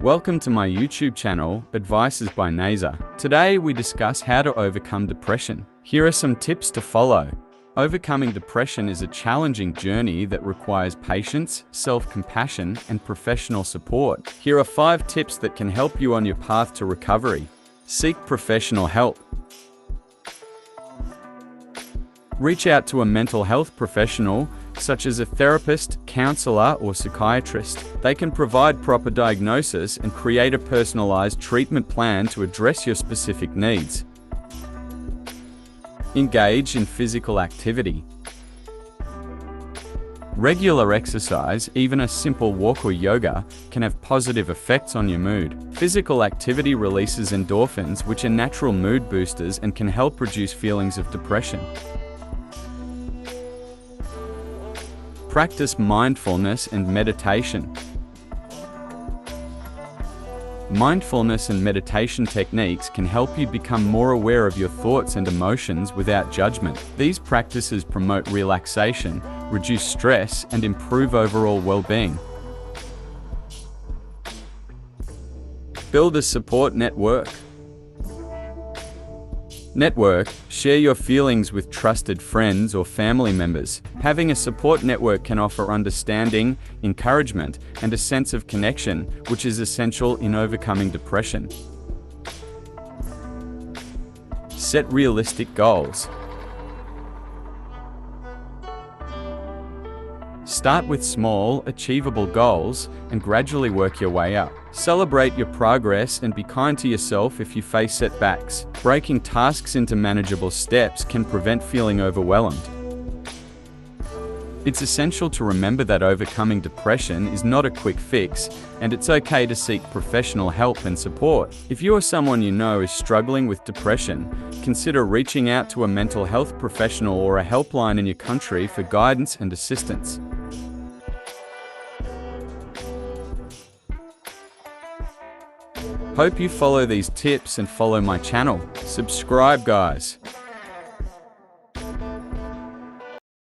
Welcome to my YouTube channel, Advices by Nasa. Today we discuss how to overcome depression. Here are some tips to follow. Overcoming depression is a challenging journey that requires patience, self-compassion, and professional support. Here are 5 tips that can help you on your path to recovery. Seek professional help. Reach out to a mental health professional, such as a therapist, counselor, or psychiatrist. They can provide proper diagnosis and create a personalized treatment plan to address your specific needs. Engage in physical activity. Regular exercise, even a simple walk or yoga, can have positive effects on your mood. Physical activity releases endorphins, which are natural mood boosters and can help reduce feelings of depression. Practice mindfulness and meditation. Mindfulness and meditation techniques can help you become more aware of your thoughts and emotions without judgment. These practices promote relaxation, reduce stress, and improve overall well-being. Build a support network. Share your feelings with trusted friends or family members. Having a support network can offer understanding, encouragement, and a sense of connection, which is essential in overcoming depression. Set realistic goals. Start with small, achievable goals and gradually work your way up. Celebrate your progress and be kind to yourself if you face setbacks. Breaking tasks into manageable steps can prevent feeling overwhelmed. It's essential to remember that overcoming depression is not a quick fix, and it's okay to seek professional help and support. If you or someone you know is struggling with depression, consider reaching out to a mental health professional or a helpline in your country for guidance and assistance. Hope you follow these tips and follow my channel. Subscribe, guys.